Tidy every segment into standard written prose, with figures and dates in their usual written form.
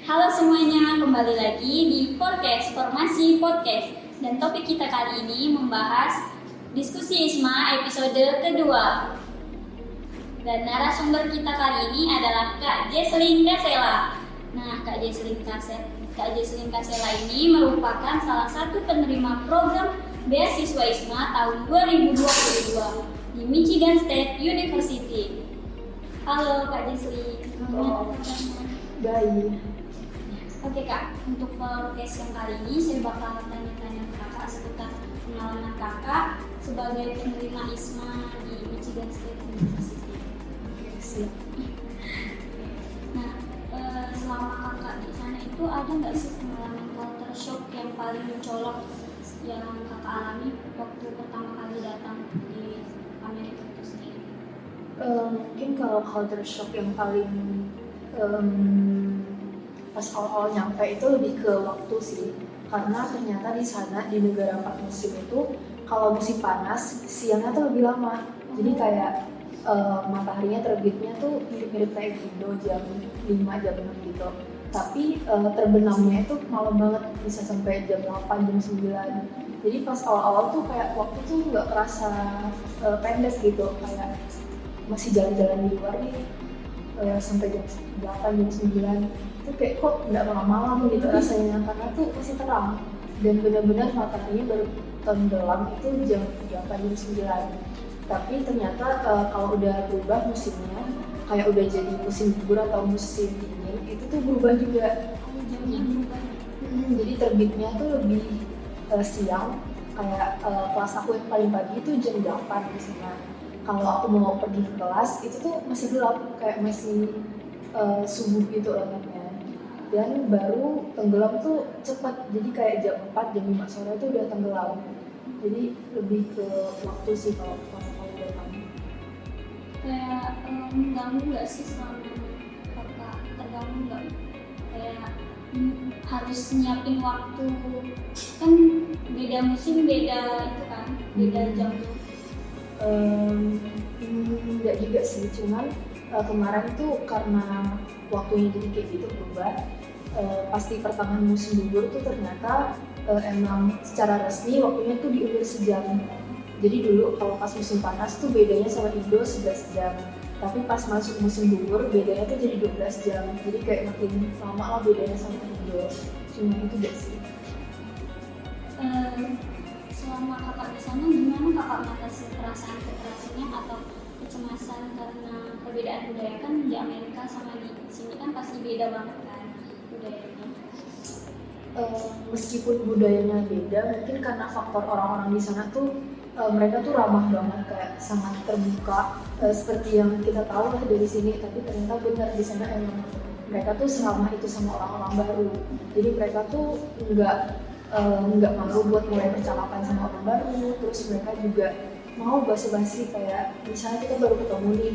Halo semuanya, kembali lagi di Forecast Formasi Podcast. Dan topik kita kali ini membahas diskusi ISMA episode kedua. Dan narasumber kita kali ini adalah Kak Jesslyn Kasela. Nah, Kak Jesslyn Kasela ini merupakan salah satu penerima program beasiswa ISMA tahun 2022 di Michigan State University. Halo Kak Jesslyn. Halo. Baik. Oke Kak, untuk podcast yang kali ini saya bakal tanya-tanya Kakak seputar pengalaman Kakak sebagai penerima ISMA di Michigan State University. Siap. Nah, selama Kakak di sana itu ada nggak sih pengalaman culture shock yang paling mencolok yang Kakak alami waktu pertama kali datang di Amerika itu sendiri? Mungkin kalau culture shock yang paling pas awal-awal nyampe itu lebih ke waktu sih, karena ternyata di sana di negara 4 musim itu kalau musim panas siangnya tuh lebih lama, jadi kayak mataharinya terbitnya tuh mirip-mirip kayak Indo jam 5 jam 6 gitu, tapi terbenamnya itu malam banget, bisa sampai jam 8 jam 9. Jadi pas awal-awal tuh kayak waktu tuh nggak kerasa pendek gitu, kayak masih jalan-jalan di luar nih sampai jam 8 jam 9 itu kayak kok nggak malam-malam gitu rasanya, karena tuh masih terang dan benar-benar mataharinya baru tenggelam itu jam 8 jam 9. Tapi ternyata kalau udah berubah musimnya, kayak udah jadi musim gugur atau musim dingin, itu tuh berubah juga. Jamnya berubah. Jadi terbitnya tuh lebih siang, kayak kelas aku yang paling pagi itu jam 8 di sana. Kalau aku mau pergi ke kelas itu tuh masih gelap, kayak masih subuh gitu langitnya. Dan baru tenggelam tuh cepat, jadi kayak jam 4 jam 5 sore itu udah tenggelam. Jadi lebih ke waktu sih kalau datang. Kayak mengganggu nggak sih selama Kakak, terganggu nggak? Kayak harus nyiapin waktu, kan beda musim, beda itu kan, beda jam tuh. Enggak juga sih, cuman kemarin tuh karena waktunya jadi kayak gitu berubah, pasti pertengahan musim gugur tuh ternyata emang secara resmi waktunya tuh diundur sejam. Jadi dulu kalau pas musim panas tuh bedanya sama Indo 11 jam, tapi pas masuk musim gugur bedanya tuh jadi 12 jam, jadi kayak makin lama lah bedanya sama Indo. Cuma itu deh sih. Selama Kakak di sana gimana Kakak mengatasi perasaan keterasinya atau kecemasan karena perbedaan budaya? Kan di Amerika sama di sini kan pasti beda banget kan budayanya. Meskipun budayanya beda, mungkin karena faktor orang-orang di sana tuh mereka tuh ramah banget, kayak sangat terbuka, seperti yang kita tahu lah dari sini. Tapi ternyata benar di sana emang mereka tuh seramah itu sama orang-orang baru. Jadi mereka tuh nggak malu buat mulai percakapan sama orang baru. Terus mereka juga mau basa-basi, kayak misalnya kita baru ketemu nih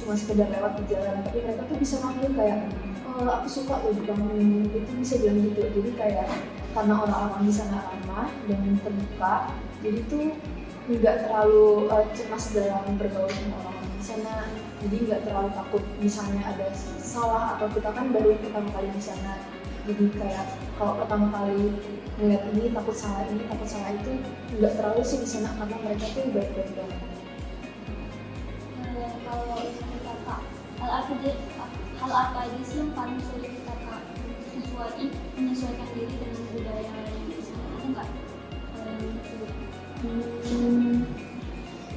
cuma sekedar lewat di jalan, tapi mereka tuh bisa manggil kayak aku suka loh kamu, itu bisa bilang gitu. Jadi kayak karena orang-orang di sana ramah dan terbuka, jadi tuh nggak terlalu cemas dalam bergaul sama orang-orang di sana. Jadi nggak terlalu takut misalnya ada salah, atau kita kan baru pertama kali di sana, jadi kayak kalau pertama kali ngeliat ini takut salah itu nggak terlalu sih di sana, karena mereka tuh baik-baik banget. Kalau menurut Kakak, hal apa aja sih yang paling sulit Kakak menyesuaikan diri dengan budaya yang di sana? Ada nggak sulit?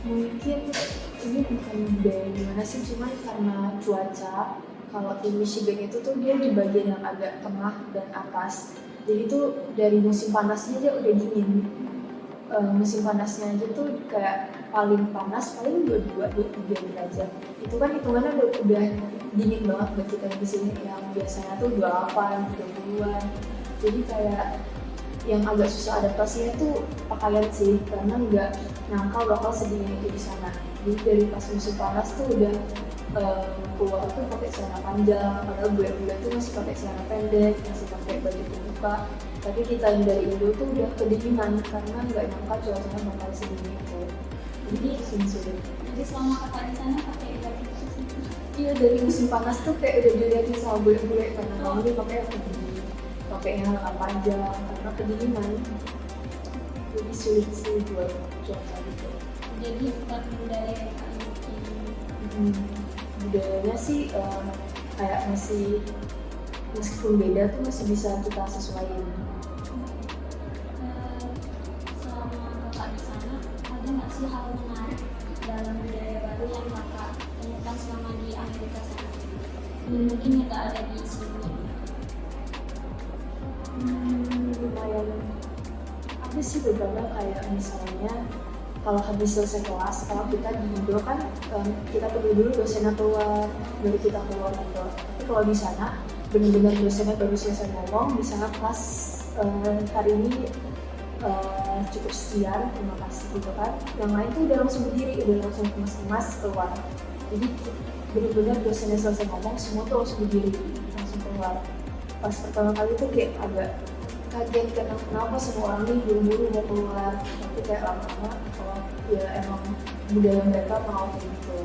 Mungkin ini bukan budaya gimana sih, cuman karena cuaca. Kalau di Michigan itu tuh dia di bagian yang agak tengah dan atas, jadi tuh dari musim panasnya aja udah dingin. Musim panasnya aja tuh kayak paling panas paling 22-23 derajat. Itu kan hitungannya udah dingin banget buat kita di sini yang biasanya tuh 28, 30-an. Jadi kayak yang agak susah adaptasinya tuh pakaian sih, karena nggak nyangka bakal sedingin itu di sana. Jadi dari pas musim panas tuh udah keluar tuh pakai celana panjang, padahal gue tuh masih pakai celana pendek, masih pakai baju terbuka. Tapi kita yang dari Indo tuh udah kedinginan karena nggak nyangka cuacanya bakal sedingin itu. Jadi sulit. Jadi selama Kakak di sana pakai baju khusus? Iya, dari musim panas tuh kayak udah dilihatin sama bule-bule karena kamu nih pakai pakainya lengan panjang karena kedinginan, jadi sulit sih buat cuaca gitu. Jadi bukan budaya yang kalian bikin. Budayanya sih kayak masih meskipun beda tuh masih bisa kita sesuaikan. Selama kakak di sana, ada nggak sih hal menarik dalam budaya baru yang kakak temukan selama di Amerika sana? Mungkin yang nggak ada di sini. Lumayan ada sih beberapa, kayak misalnya kalau habis selesai kelas, kalau kita di Indo kan kita tunggu dulu dosennya keluar baru kita keluar kantor. Tapi kalau di sana benar-benar dosennya baru selesai ngomong, di sana kelas hari ini cukup sekian, terima kasih gitu kan. Yang lain tuh udah langsung berdiri, udah langsung kemas-kemas keluar. Jadi benar-benar dosennya selesai ngomong, semua tuh langsung berdiri, langsung keluar. Pas pertama kali tuh kayak agak kaget kenapa semua orang nih buru-buru mau keluar, tapi kayak lama-lama kalau ya emang budaya mereka mau kayak gitu.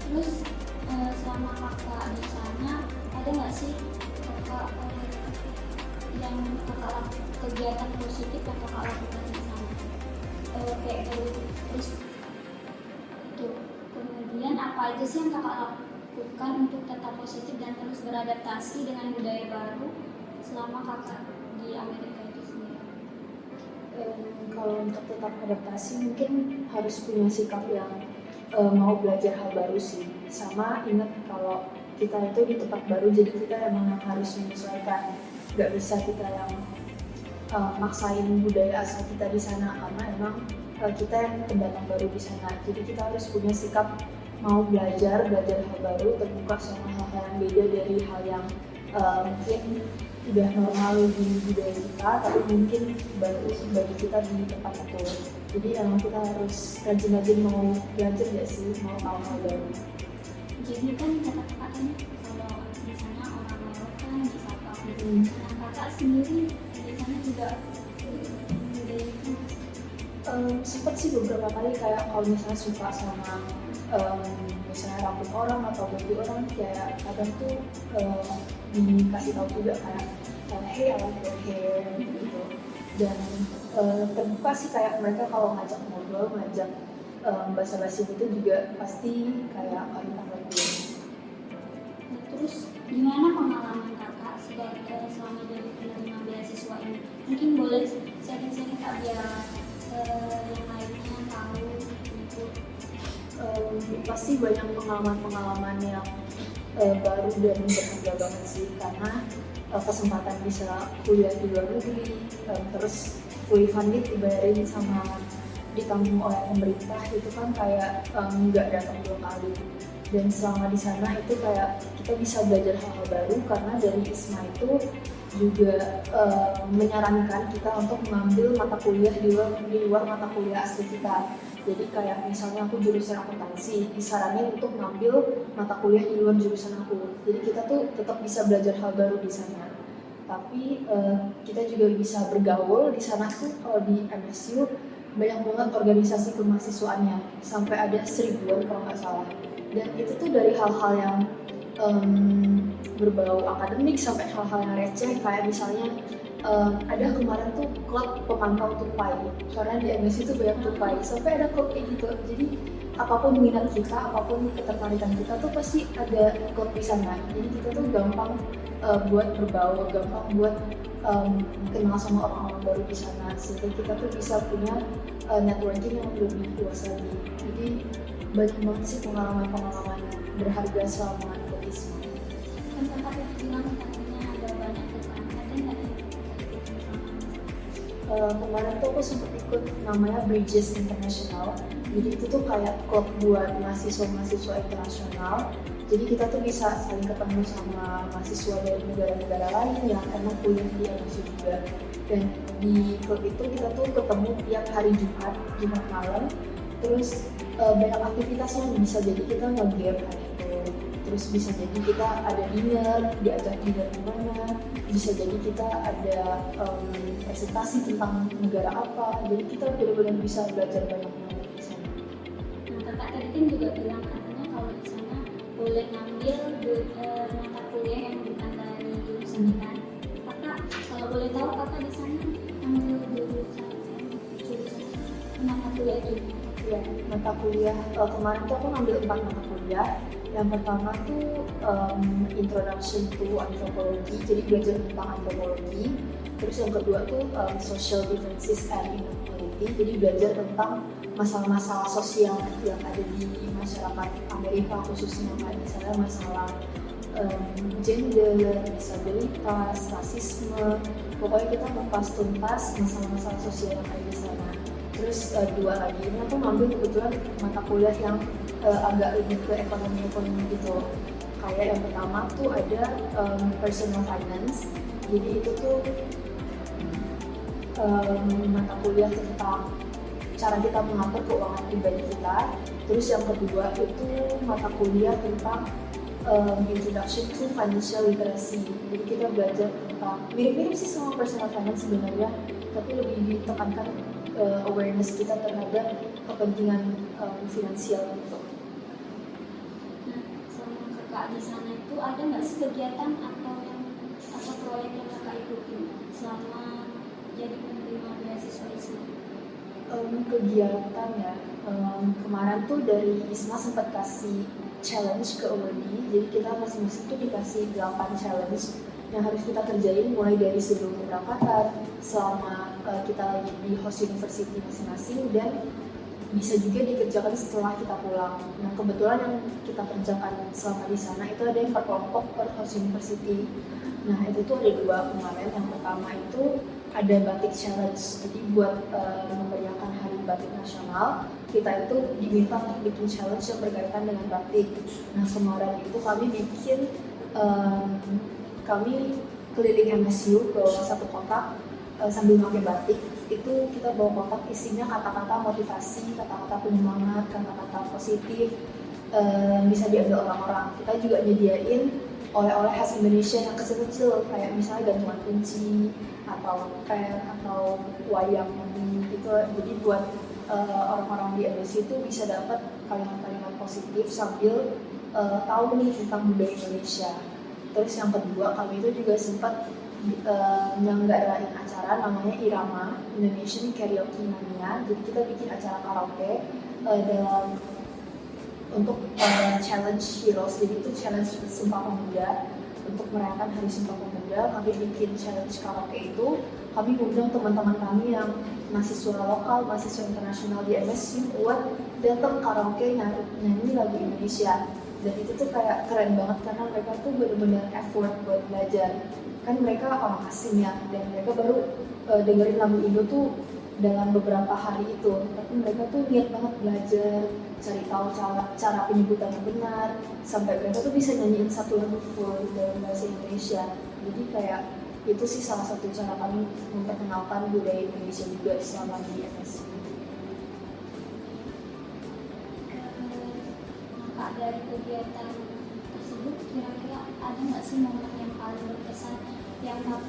Terus selama kakak di sana, ada nggak sih kakak yang kakak kegiatan positif yang kakak lakukan di sana? Kayak dari terus itu kemudian apa aja sih yang kakak lakukan untuk tetap positif dan terus beradaptasi dengan budaya baru selama kakak di Amerika itu sendiri? Kalau untuk tetap adaptasi mungkin harus punya sikap yang mau belajar hal baru sih, sama ingat kalau kita itu di tempat baru, jadi kita emang harus menyesuaikan, nggak bisa kita yang maksain budaya asal kita di sana, karena emang kita yang pendatang baru di sana, jadi kita harus punya sikap mau belajar hal baru, terbuka sama hal-hal yang beda dari hal yang mungkin udah normal di budaya kita, tapi mungkin baru bagi kita di tempat itu. Jadi emang kita harus rajin-rajin mau belajar ya sih, mau tahu hal baru. Jadi kan kata kakak kan kalau di sana orang Eropa di Sapa, nah kakak sendiri di sana juga budaya itu Sempet sih beberapa kali kayak kalau misalnya suka sama misalnya rambut orang atau baju orang, kayak kadang tuh dikasih tahu juga kayak hey I like your hair gitu. Dan terbuka sih kayak mereka kalau ngajak ngobrol, ngajak basa-basi gitu juga pasti kayak minta gue. Terus gimana pengalaman kakak selama jadi penerima beasiswa ini? Mungkin boleh sharing-sharing kak biar yang lainnya tahu gitu. Pasti banyak pengalaman-pengalaman yang baru dan berharga banget sih, karena kesempatan bisa kuliah di luar negeri, terus fully funded dibayarin sama ditanggung oleh pemerintah, itu kan kayak nggak datang 2 kali. Dan selama di sana itu kayak kita bisa belajar hal-hal baru, karena dari ISMA itu juga menyarankan kita untuk mengambil mata kuliah di luar mata kuliah asli kita. Jadi kayak misalnya aku jurusan akuntansi, disaranin untuk ngambil mata kuliah di luar jurusan aku. Jadi kita tuh tetap bisa belajar hal baru di sana. Tapi kita juga bisa bergaul di sana tuh. Kalau di MSU banyak banget organisasi kemahasiswaannya, sampai ada 1000-an kalau nggak salah. Dan itu tuh dari hal-hal yang berbau akademik sampai hal-hal yang receh, kayak misalnya ada kemarin tuh klub pemantau tupai, karena di MSU itu banyak tupai, sampai ada klub kayak gitu. Jadi apapun minat kita, apapun ketertarikan kita tuh pasti ada klub di sana. Jadi kita tuh gampang buat berbaur, gampang buat kenal sama orang-orang baru di sana, sehingga kita tuh bisa punya networking yang lebih luas lagi. Jadi banyak banget sih pengalaman-pengalaman berharga selama ikut ISMA. Kan kakak tadi bilang katanya ada banyak bukan, ada nggak ya? Kemarin tuh aku sempat ikut namanya Bridges International. Jadi itu tuh kayak klub buat mahasiswa-mahasiswa internasional. Jadi kita tuh bisa saling ketemu sama mahasiswa dari negara-negara lain yang emang kuliah di MSU juga. Dan di klub itu kita tuh ketemu tiap hari Jumat malam. Terus banyak aktivitasnya, bisa jadi kita nge-game hari itu. Terus bisa jadi kita ada dinner, diajak dinner di mana. Bisa jadi kita ada presentasi tentang negara apa. Jadi kita benar-benar bisa belajar banyak banget di sana. Nah kakak tadi Ikutin juga bilang katanya kalau di sana boleh ngambil mata kuliah yang bukan dari jurusan kita. Kakak, kalau boleh tahu kakak di sana ngambil jurusan mata kuliah itu? Ya, mata kuliah kemarin tuh aku ngambil 4 mata kuliah. Yang pertama tuh Introduction to Anthropology, jadi belajar tentang antropologi. Terus yang kedua tuh Social Differences and Inequality, jadi belajar tentang masalah-masalah sosial yang ada di masyarakat Amerika, khususnya kayak misalnya masalah gender, disabilitas, rasisme. Pokoknya kita mengupas tuntas masalah-masalah sosial yang ada di sana. Terus dua lagi ini aku ngambil kebetulan mata kuliah yang agak lebih ke ekonomi gitu. Kayak yang pertama tuh ada personal finance, jadi itu tuh mata kuliah tentang cara kita mengatur keuangan pribadi kita. Terus yang kedua itu mata kuliah tentang Introduction to Financial Literacy, jadi kita belajar tentang mirip-mirip sih sama personal finance sebenarnya, tapi lebih ditekankan awareness kita terhadap kepentingan finansial gitu. Nah, selama kakak di sana itu ada nggak sih kegiatan atau proyek yang kakak ikuti selama jadi penerima beasiswa ISMA? Kegiatan ya, kemarin tuh dari ISMA sempat kasih challenge ke awardee, jadi kita masing-masing tuh dikasih 8 challenge yang harus kita kerjain mulai dari sebelum keberangkatan, selama kita lagi di host university masing-masing, dan bisa juga dikerjakan setelah kita pulang. Nah kebetulan yang kita kerjakan selama di sana itu ada yang per kelompok per host university. Nah itu tuh ada 2 kemarin. Yang pertama itu ada batik challenge, jadi buat memeriahkan Hari Batik Nasional kita itu diminta untuk bikin challenge yang berkaitan dengan batik. Nah kemarin itu kami keliling MSU bawa satu kotak sambil pakai batik. Itu kita bawa kotak isinya kata-kata motivasi, kata-kata penyemangat, kata-kata positif bisa diambil orang-orang. Kita juga nyediain oleh-oleh khas Indonesia yang kecil-kecil kayak misalnya gantungan kunci atau wayang gitu. Jadi buat orang-orang di MSU itu bisa dapat kalimat-kalimat positif sambil tahu nih tentang budaya Indonesia. Terus yang kedua, kami itu juga sempat menyelenggarain acara namanya Irama Indonesian Karaoke Mania. Jadi kita bikin acara karaoke untuk challenge heroes. Jadi itu challenge Sumpah Pemuda. Untuk merayakan Hari Sumpah Pemuda, kami bikin challenge karaoke itu. Kami undang teman-teman kami yang mahasiswa lokal, mahasiswa internasional di MSU buat datang karaoke nyanyi lagu Indonesia. Dan itu tuh kayak keren banget karena mereka tuh benar-benar effort buat belajar. Kan mereka orang asing ya, dan mereka baru dengerin lagu Indo tuh dalam beberapa hari itu. Tapi mereka tuh niat banget belajar, cari tahu cara penyebutan yang benar, sampai mereka tuh bisa nyanyiin satu lagu full dalam bahasa Indonesia. Jadi kayak itu sih salah satu cara kami memperkenalkan budaya Indonesia juga selama di MSU. Maka dari kegiatan tersebut kira-kira ada nggak sih momen yang paling berkesan yang kakak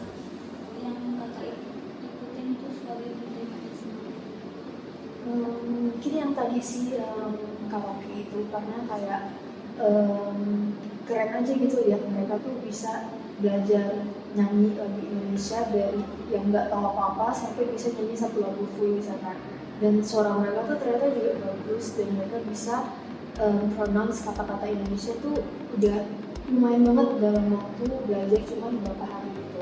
ikutin itu sebagai penerima ISMA? Mungkin yang tadi sih karaoke itu, karena kayak keren aja gitu lihat mereka tuh bisa belajar nyanyi lagu Indonesia dari yang nggak tahu apa-apa sampai bisa nyanyi satu lagu full misalkan. Dan suara mereka tuh ternyata juga bagus, dan mereka bisa pronounce kata-kata Indonesia tuh udah lumayan banget dalam waktu belajar cuma beberapa hari gitu.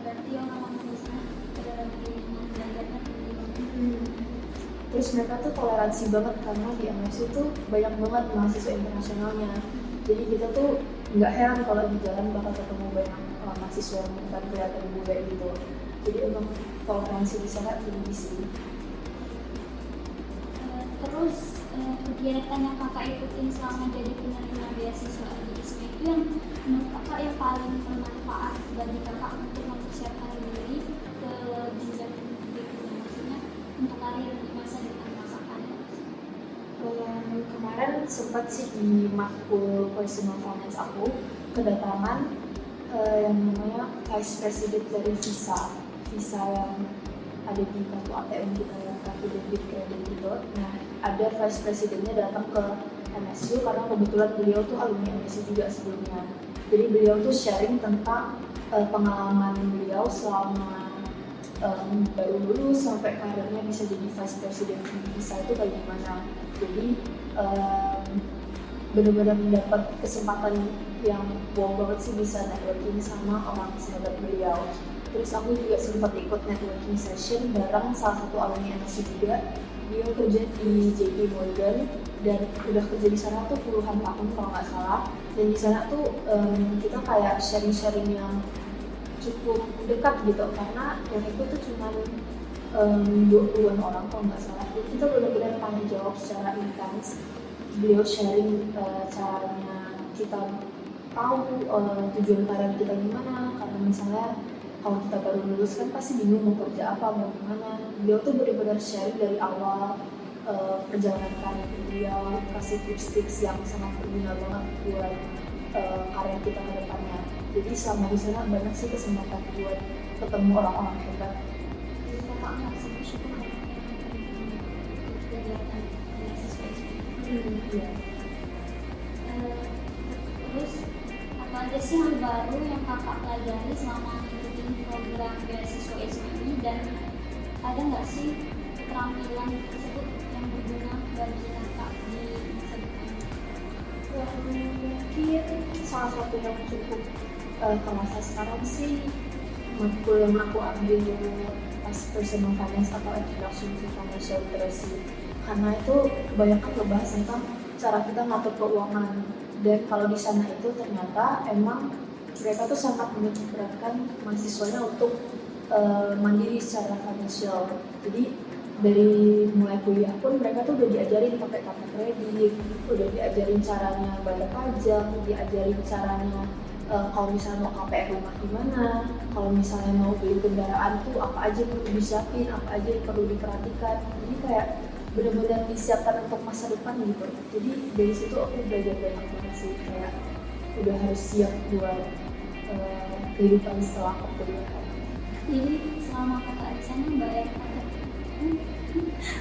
Berarti orang-orang di sana dalam belajarnya tinggi banget. Terus mereka tuh toleransi banget karena di MSU tuh banyak banget mahasiswa internasionalnya. Jadi kita tuh nggak heran kalau di jalan bakal ketemu banyak mahasiswa yang bukan kelihatan muda gitu. Jadi emang toleransi di sana tinggi sih. Terus kegiatan yang kakak ikutin selama jadi penerima beasiswa di ISMA itu yang menurut kakak yang paling bermanfaat bagi kakak untuk mempersiapkan diri ke jenjang berikutnya, maksudnya untuk karir di masa depan kakak ada? Kemarin sempat sih di matkul personal finance aku kedatangan yang namanya Vice President dari Visa yang ada di kartu ATM kita ya. kartu debit kredit gitu. Nah ada vice presidennya datang ke MSU karena kebetulan beliau tuh alumni MSU juga sebelumnya. Jadi beliau tuh sharing tentang pengalaman beliau selama baru lulus sampai karirnya bisa jadi vice president visa itu kayak gimana. Jadi benar-benar mendapat kesempatan yang wow banget sih bisa networking sama orang sahabat beliau. Terus aku juga sempat ikut networking session bareng salah satu alumni MSU juga. Dia kerja di JP Morgan dan udah kerja di sana tuh puluhan tahun kalau nggak salah. Dan di sana tuh kita kayak sharing-sharing yang cukup dekat gitu karena yang itu tuh cuma 20-an orang kalau nggak salah. Jadi kita benar-benar tanya jawab secara intens. Beliau sharing caranya kita tahu tujuan karir kita gimana, karena misalnya kalau kita baru lulus kan pasti bingung mau kerja apa, mau gimana. Beliau tuh benar-benar sharing dari awal perjalanan karir beliau, kasih tips-tips yang sangat berguna banget buat karir kita ke depannya. Jadi selama di sana banyak sih kesempatan buat ketemu orang-orang hebat. Jadi kakak merasa bersyukur kegiatan beasiswa ini. Iya. Terus apa aja sih hal baru yang kakak pelajari selama mengikuti program beasiswa ISMA ini, dan ada nggak sih keterampilan tersebut yang berguna bagi kakak di masa depan? Mungkin salah satu yang cukup terasa sekarang sih matkul yang aku ambil pas personal finance atau introduction to financial literacy, karena itu kebanyakan ngebahas tentang cara kita ngatur keuangan. Dan kalau di sana itu ternyata emang mereka tuh sangat menitik beratkan mahasiswanya untuk mandiri secara financial. Jadi dari mulai kuliah pun mereka tuh udah diajarin pakai kartu kredit, udah diajarin caranya bayar pajak, diajarin caranya kalau misalnya mau KPR rumah gimana, kalau misalnya mau beli kendaraan tuh apa aja yang perlu disiapin, apa aja yang perlu diperhatikan. Jadi kayak benar-benar disiapkan untuk masa depan gitu. Jadi dari situ aku belajar banyak banget sih, kayak udah harus siap buat kehidupan setelah perkuliahan. Jadi selama kakak di sana bayar pajak?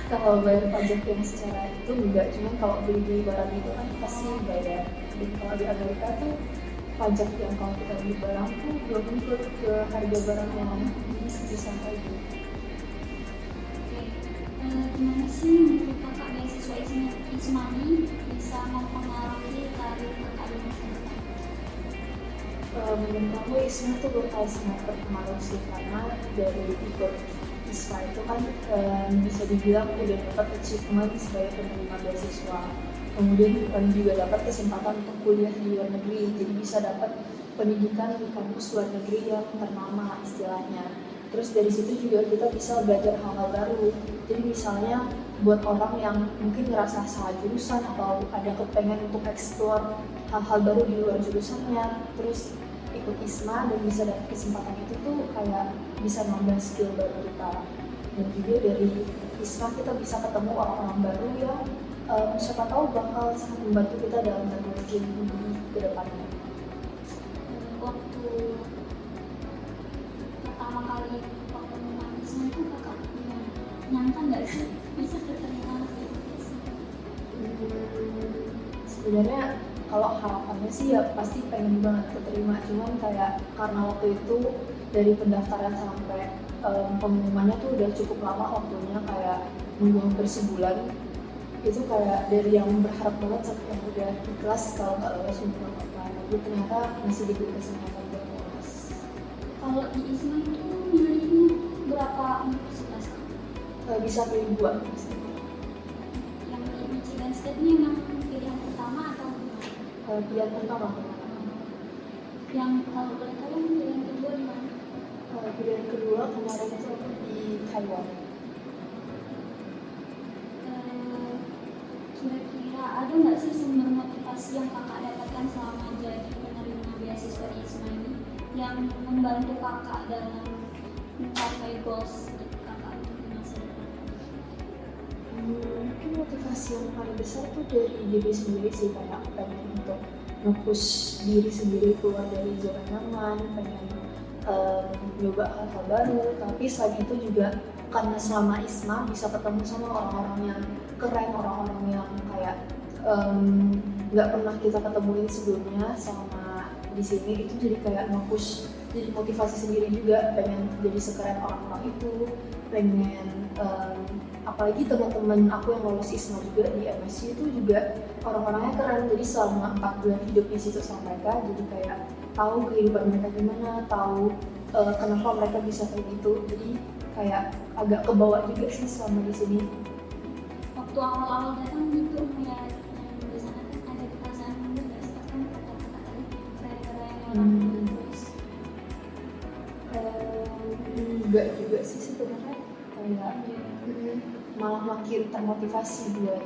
Kalau bayar pajak yang secara itu enggak, cuman kalau beli barang itu kan pasti bayar. Jadi kalau di Amerika tuh pajak yang kalau kita beli barang tuh belum include ke harga barangnya, bisa kayak gitu. Gimana sih menurut kakak beasiswa ISMA ini bisa mempengaruhi karir kakak di masa depan? Menurut aku ISMA tuh bakal sangat berpengaruh sih, karena dari ikut ISMA itu kan bisa dibilang udah dapat achievement sebagai penerima beasiswa. Kemudian juga dapat kesempatan untuk kuliah di luar negeri, jadi bisa dapat pendidikan di kampus luar negeri yang ternama istilahnya. Terus dari situ juga kita bisa belajar hal-hal baru. Jadi misalnya buat orang yang mungkin ngerasa salah jurusan atau ada kepengen untuk explore hal-hal baru di luar jurusannya, terus ikut ISMA dan bisa dapat kesempatan itu tuh kayak bisa nambah skill baru kita. Dan juga dari ISMA kita bisa ketemu orang-orang baru yang siapa tahu bakal sangat membantu kita dalam networking ke depannya. Waktu pertama kali pengumuman ISMA itu kakak gimana? Nyangka nggak sih bisa keterima ISMA? Sebenarnya kalau harapannya sih ya pasti pengen banget keterima, cuman kayak karena waktu itu dari pendaftaran sampai pengumumannya tuh udah cukup lama waktunya, kayak nunggu hampir sebulan. Itu kayak dari yang berharap banget sampai yang udah ikhlas kalau nggak lolos untuk apa. Tapi ternyata masih diberi kesempatan buat lolos. Kalau di ISMA itu milihnya berapa universitas? Bisa pilih 2. Yang di Michigan State ini memang pilihan pertama atau gimana? Pilihan pertama. Yang kalau boleh tahu pilihan kedua di mana? Pilihan kedua kemarin itu aku di Taiwan. Kira-kira ada nggak sih sumber motivasi yang kakak dapatkan selama jadi penerima beasiswa di ISMA ini yang membantu kakak dalam mencapai goals kakak di masa depan? Mungkin motivasi yang paling besar tuh dari diri sendiri sih, kayak aku pengen untuk nge-push diri sendiri keluar dari zona nyaman, pengen nyoba hal-hal baru. Tapi selain itu juga karena selama ISMA bisa ketemu sama orang-orang yang keren, orang-orang yang kayak nggak pernah kita ketemuin sebelumnya sama di sini, itu jadi kayak nge-push, jadi motivasi sendiri juga pengen jadi sekeren orang-orang itu, pengen apalagi teman-teman aku yang lolos ISMA juga di MSU itu juga orang-orangnya keren, jadi selama 4 bulan hidup di situ sama mereka jadi kayak tahu kehidupan mereka gimana, tahu kenapa mereka bisa kayak gitu, jadi kayak agak kebawa juga sih selama di sini. Waktu awal-awal datang gitu melihat yang di sana kan ada perasaan juga seperti kata-kata tadi keren-keren orang terus enggak juga sih sebenarnya, kayak malah makin termotivasi buat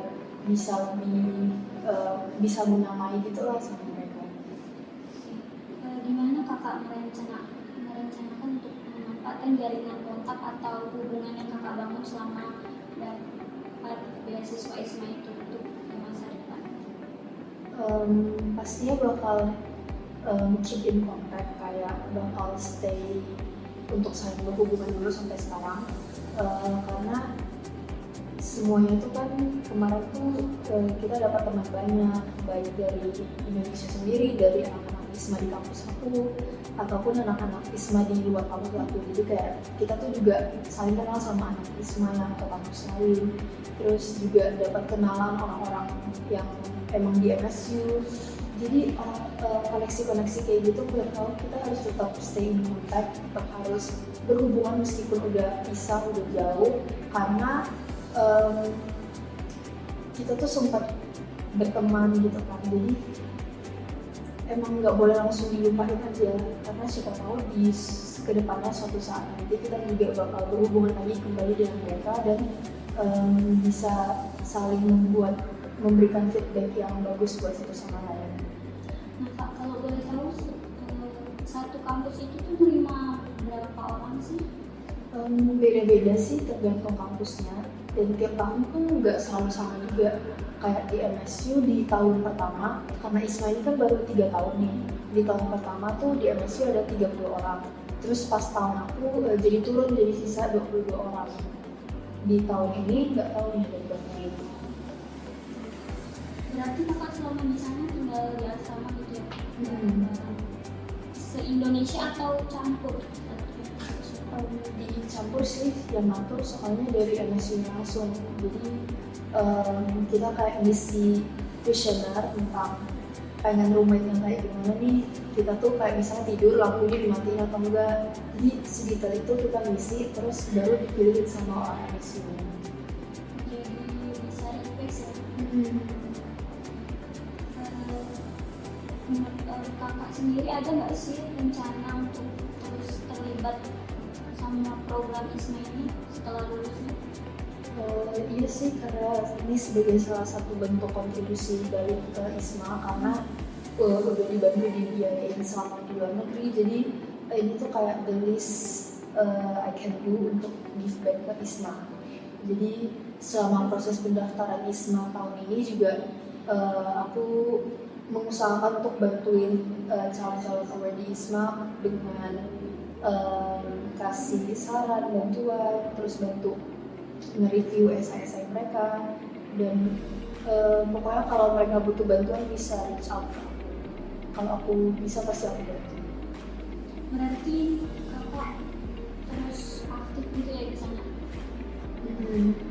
bisa lebih bisa menyamai gitu lah sama mereka. Gimana kakak merencanakan untuk memanfaatkan jaringan kontak atau hubungan yang kakak bangun selama dapat beasiswa ISMA itu untuk di masa depan? Pastinya bakal keep in contact, kayak bakal stay untuk saling berhubungan dulu sampai sekarang, karena semuanya itu kan kemarin tuh kita dapat teman banyak, baik dari Indonesia sendiri, dari anak-anak ISMA di kampus aku, ataupun anak-anak ISMA di luar kampus aku. Jadi kayak kita tuh juga saling kenal sama anak ISMA yang ke kampus lain, terus juga dapat kenalan orang-orang yang emang di MSU. Jadi koneksi-koneksi kayak gitu menurut aku kita harus tetap stay in contact, tetap harus berhubungan meskipun udah pisah, udah jauh, karena kita tuh sempat berteman gitu kan, jadi emang nggak boleh langsung dilupain aja, karena siapa tahu di kedepannya suatu saat nanti kita juga bakal berhubungan lagi kembali dengan mereka dan bisa saling memberikan feedback yang bagus buat satu sama lain. Nah kak, kalau boleh tahu satu kampus itu tuh menerima berapa orang sih? Beda-beda sih tergantung kampusnya, dan tiap tahun pun nggak selalu sama juga. Kayak di MSU di tahun pertama, karena ISMA ini kan baru 3 tahun nih, di tahun pertama tuh di MSU ada 30 orang, terus pas tahun aku jadi turun jadi sisa 22 orang. Di tahun ini nggak tahu nih ada berapa lagi. Berarti kakak selama di sana tinggal di asrama gitu ya? Se-Indonesia atau campur? Dicampur sih yang ngatur soalnya dari MSU langsung, jadi kita kayak ngisi kuesioner tentang pengen roommate yang kayak gimana nih, kita tuh kayak misalnya tidur lampunya dimatiin atau enggak, jadi sedetail itu kita ngisi terus baru dipilih sama orang MSU. Jadi bisa request ya? Menurut kakak sendiri ada nggak sih rencana untuk terus terlibat sama program ISMA ini setelah lulusnya? Iya sih, karena ini sebagai salah satu bentuk kontribusi dari ke ISMA, karena udah dibantu dibiayain selama di luar negeri, jadi ini tuh kayak the least I can do untuk give back ke ISMA. Jadi selama proses pendaftaran ISMA tahun ini juga aku mengusahakan untuk bantuin calon-calon award di ISMA dengan kasih saran, bantuan, terus bantu nge-review esai-esai mereka, dan pokoknya kalau mereka butuh bantuan bisa reach out. Kalau aku bisa pasti aku bantu. Berarti kakak terus aktif gitu ya di sana?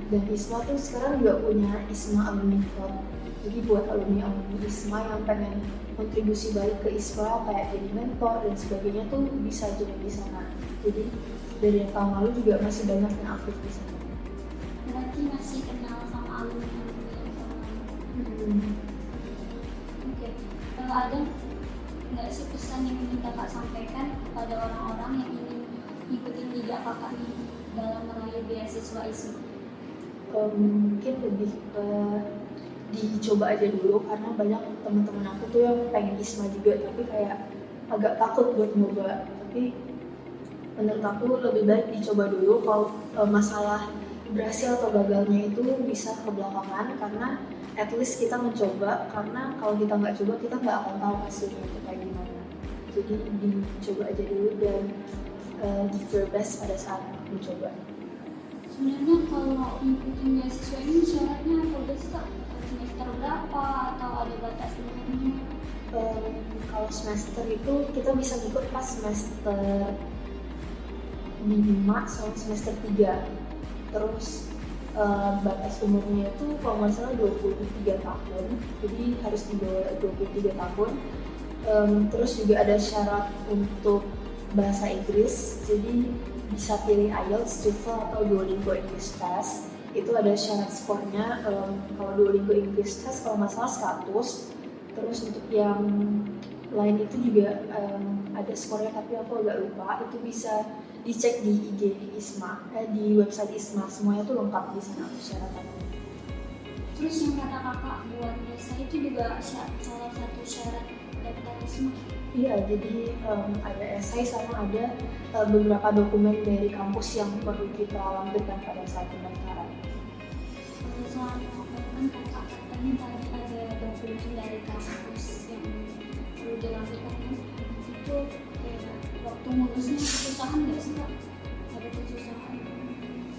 Dan ISMA tuh sekarang nggak punya ISMA Alumni Club. Jadi buat alumni-alumni ISMA yang pengen kontribusi balik ke ISMA kayak jadi mentor dan sebagainya tuh bisa jadi di sana. Jadi dari yang tahun lalu juga masih banyak yang aktif di sana. Berarti masih kenal sama alumni-alumni yang sama? Oke. Ada nggak sih pesan yang ingin kakak sampaikan kepada orang-orang yang ingin ikutin jejak kakak nih dalam meraih beasiswa ISMA? Mungkin lebih ke dicoba aja dulu, karena banyak teman-teman aku tuh yang pengen ISMA juga tapi kayak agak takut buat nyoba. Tapi menurut aku lebih baik dicoba dulu. Kalau masalah berhasil atau gagalnya itu bisa kebelakangan, karena at least kita mencoba, karena kalau kita nggak coba kita nggak akan tahu hasilnya itu kayak gimana. Jadi dicoba aja dulu dan give your best pada saat mencoba. Sebenarnya kalau ngikutin beasiswa ini syaratnya apa aja sih Kak? Semester berapa atau ada batas umurnya? Kalau semester itu kita bisa ngikut pas semester 5 sama semester 3. Terus batas umurnya itu kalau nggak salah 23 tahun, jadi harus di bawah 23 tahun. Terus juga ada syarat untuk bahasa Inggris, jadi bisa pilih IELTS, TOEFL atau Duolingo English Test. Itu ada syarat skornya. Kalau Duolingo English Test kalau nggak salah 100. Terus untuk yang lain itu juga ada skornya tapi aku agak lupa. Itu bisa dicek di IG ISMA, di website ISMA, semuanya tuh lengkap di sana persyaratannya. Terus yang kata kakak buat visa itu juga salah satu syarat daftar ISMA. Iya, jadi ada esai sama ada beberapa dokumen dari kampus yang perlu kita lampirkan pada saat pendaftaran. Selama kan kakak katanya tadi ada dokumen dari kampus yang perlu dilampirkan, itu kayak waktu ngurusnya kesusahan nggak sih Kak? Ada kesusahan?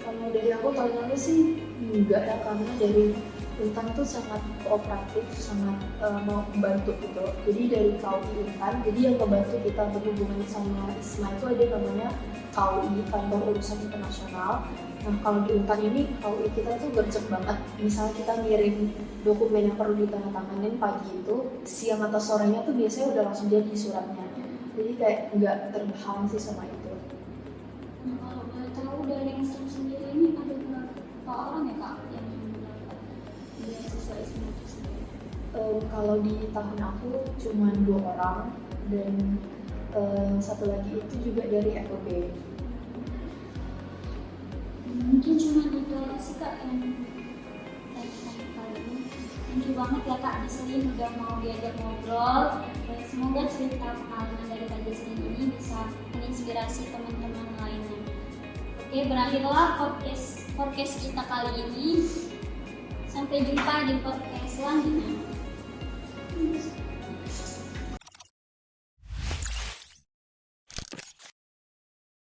Kalau dari aku tahun lalu sih enggak ya, karena dari Untan tuh sangat kooperatif, sangat mau membantu gitu. Jadi dari KUI Untan, jadi yang membantu kita berhubungan sama ISMA itu ada namanya KUI, Kantor Urusan Internasional. Nah kalau di Untan ini KUI kita tuh gercep banget. Misalnya kita ngirim dokumen yang perlu ditandatanganin pagi itu, siang atau sorenya tuh biasanya udah langsung jadi suratnya. Jadi kayak nggak terhalang sih sama itu. Nah, kalau boleh tahu dari Instagram sendiri ini ada berapa orang ya Kak yang mendapat beasiswa ISMA itu sendiri? Kalau di tahun aku cuma 2 orang, dan yang satu lagi itu juga dari FOB. Mungkin cuma itu aja sih Kak yang tanya kali ini. Thank you banget ya Kak Jesslyn udah mau diajak ngobrol. Semoga cerita pengalaman dari Kak Jesslyn ini bisa menginspirasi teman-teman lainnya. Oke, berakhirlah podcast kita kali ini. Sampai jumpa di podcast selanjutnya.